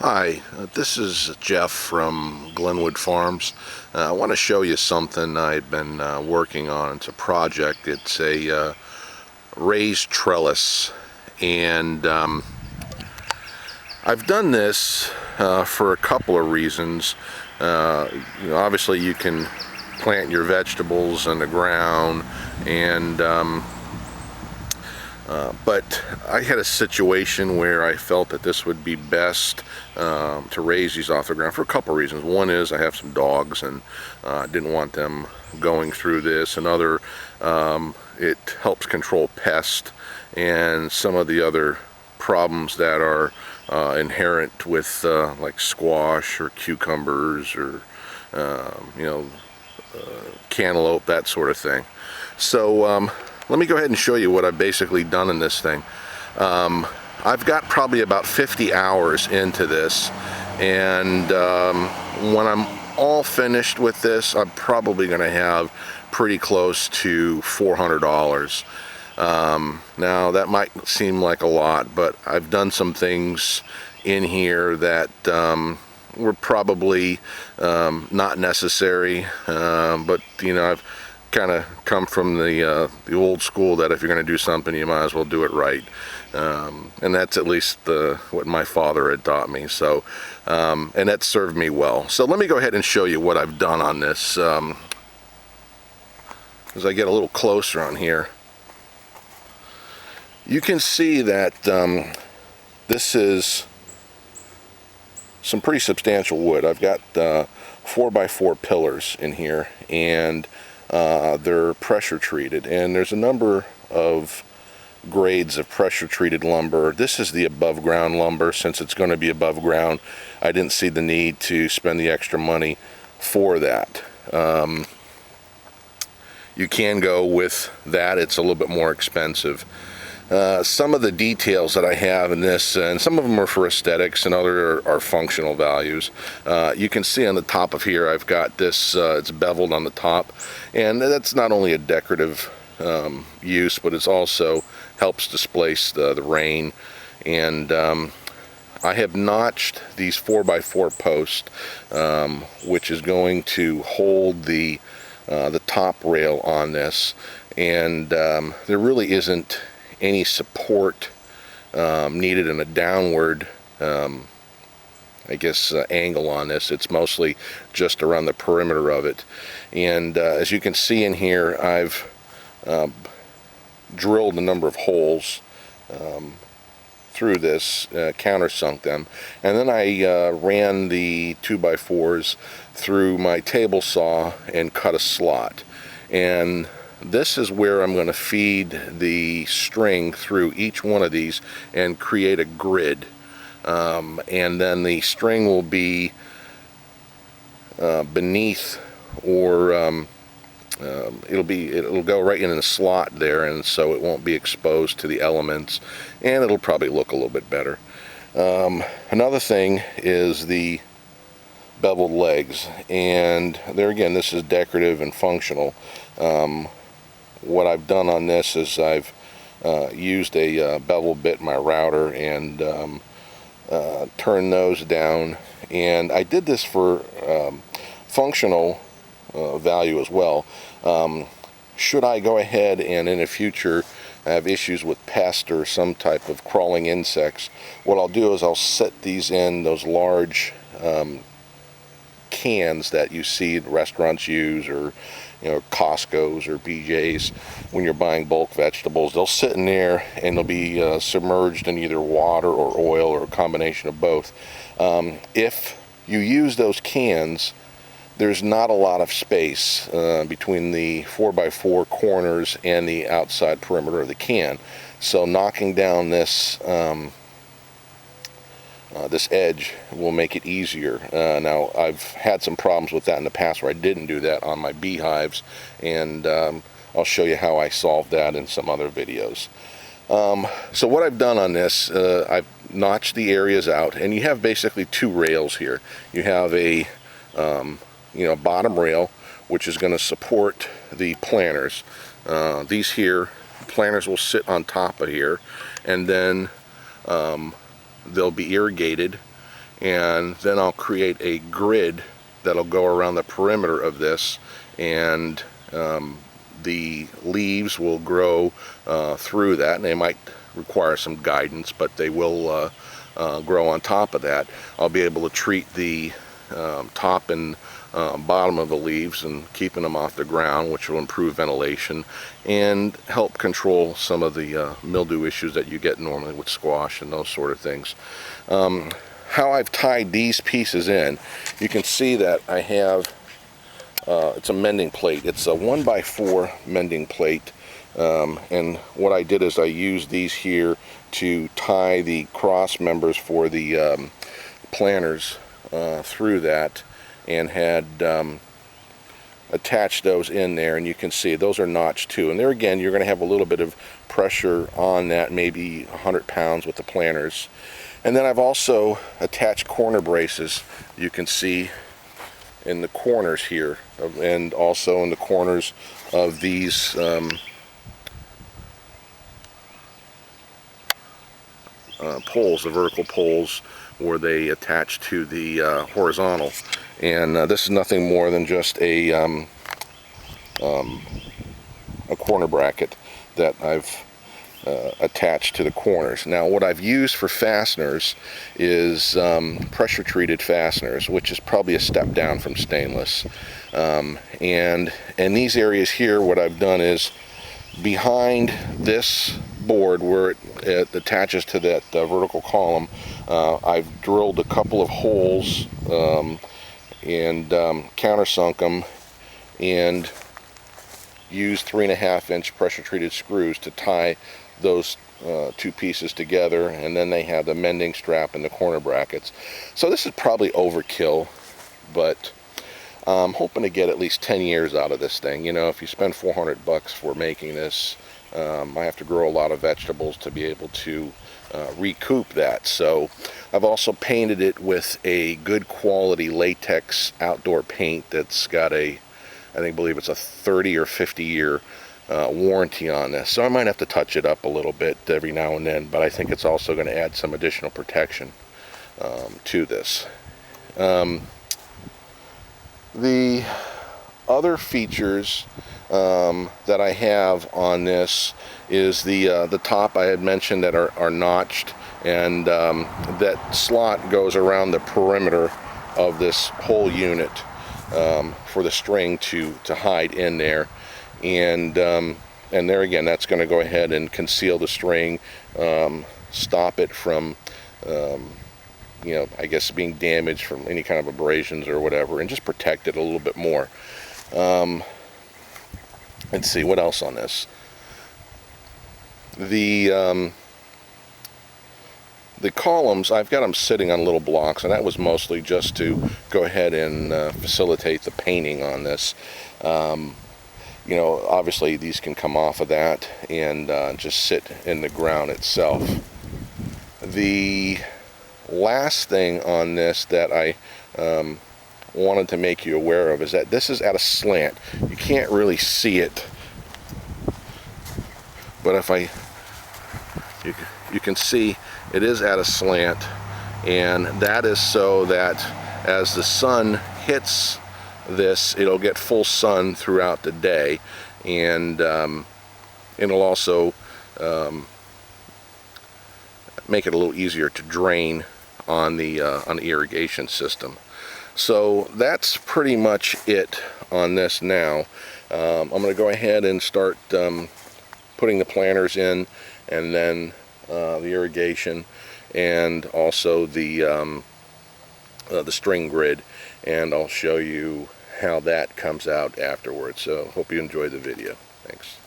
Hi, this is Jeff from Glenwood Farms. I want to show you something I've been working on. It's a project. It's a raised trellis, and I've done this for a couple of reasons. Obviously you can plant your vegetables in the ground, and but I had a situation where I felt that this would be best to raise these off the ground for a couple of reasons. One is I have some dogs, and didn't want them going through this. Another, it helps control pests and some of the other problems that are inherent with like squash or cucumbers or cantaloupe, that sort of thing. So let me go ahead and show you what I've basically done in this thing. I've got probably about 50 hours into this, and when I'm all finished with this, I'm probably going to have pretty close to $400. Now that might seem like a lot, but I've done some things in here that were probably not necessary, but I've kind of come from the old school that if you're going to do something, you might as well do it right, and that's at least what my father had taught me. So and that served me well. So let me go ahead and show you what I've done on this as I get a little closer on here. You can see that this is some pretty substantial wood. I've got 4x4 pillars in here, and they're pressure treated, and there's a number of grades of pressure treated lumber. This is the above ground lumber. Since it's going to be above ground, I didn't see the need to spend the extra money for that. You can go with that. It's a little bit more expensive. Some of the details that I have in this, and some of them are for aesthetics and other are functional values. You can see on the top of here I've got this, it's beveled on the top, and that's not only a decorative use, but it also helps displace the rain. And I have notched these 4x4 posts, which is going to hold the top rail on this, and there really isn't any support needed in a downward angle on this. It's mostly just around the perimeter of it. And as you can see in here, I've drilled a number of holes through this, countersunk them, and then I ran the 2x4s through my table saw and cut a slot. And this is where I'm going to feed the string through each one of these and create a grid, and then the string will be beneath, or it'll go right in the slot there, and so it won't be exposed to the elements, and it'll probably look a little bit better. Another thing is the beveled legs, and there again, this is decorative and functional. What I've done on this is I've used a bevel bit in my router and turned those down, and I did this for functional value as well. Should I go ahead and in the future have issues with pests or some type of crawling insects, what I'll do is I'll set these in those large cans that you see restaurants use, or Costco's or BJ's when you're buying bulk vegetables. They'll sit in there and they'll be submerged in either water or oil or a combination of both. If you use those cans, there's not a lot of space between the 4x4 corners and the outside perimeter of the can. So knocking down this this edge will make it easier. Now I've had some problems with that in the past where I didn't do that on my beehives, and I'll show you how I solved that in some other videos. So what I've done on this, I've notched the areas out, and you have basically two rails here. You have a bottom rail, which is going to support the planters. These here planters will sit on top of here, and then they'll be irrigated, and then I'll create a grid that'll go around the perimeter of this, and the leaves will grow through that, and they might require some guidance, but they will grow on top of that. I'll be able to treat the top and bottom of the leaves and keeping them off the ground, which will improve ventilation and help control some of the mildew issues that you get normally with squash and those sort of things. How I've tied these pieces in, you can see that I have it's a mending plate. It's a 1x4 mending plate, and what I did is I used these here to tie the cross members for the planters through that, and had attached those in there, and you can see those are notched too, and there again you're going to have a little bit of pressure on that, maybe 100 pounds with the planters. And then I've also attached corner braces, you can see in the corners here, and also in the corners of these poles, the vertical poles where they attach to the horizontal. And this is nothing more than just a corner bracket that I've attached to the corners. Now what I've used for fasteners is pressure treated fasteners, which is probably a step down from stainless. And in these areas here, what I've done is behind this board where it attaches to that vertical column, I've drilled a couple of holes and countersunk them, and used 3.5-inch pressure treated screws to tie those two pieces together, and then they have the mending strap and the corner brackets. So this is probably overkill, but I'm hoping to get at least 10 years out of this thing. You know, if you spend $400 for making this, I have to grow a lot of vegetables to be able to recoup that. So I've also painted it with a good quality latex outdoor paint that's got I believe it's a 30 or 50 year warranty on this. So I might have to touch it up a little bit every now and then, but I think it's also going to add some additional protection to this. The other features that I have on this is the top I had mentioned that are notched, and that slot goes around the perimeter of this whole unit for the string to hide in there, and there again, that's going to go ahead and conceal the string, stop it from you know, I guess being damaged from any kind of abrasions or whatever, and just protect it a little bit more. Let's see what else on this. The columns, I've got them sitting on little blocks, and that was mostly just to go ahead and facilitate the painting on this. You know, obviously these can come off of that and just sit in the ground itself. The last thing on this that I wanted to make you aware of is that this is at a slant. You can't really see it, but if you can see it is at a slant, and that is so that as the sun hits this, it'll get full sun throughout the day, and it'll also make it a little easier to drain on the irrigation system. So that's pretty much it on this now. I'm going to go ahead and start putting the planters in, and then the irrigation, and also the string grid, and I'll show you how that comes out afterwards. So hope you enjoyed the video. Thanks.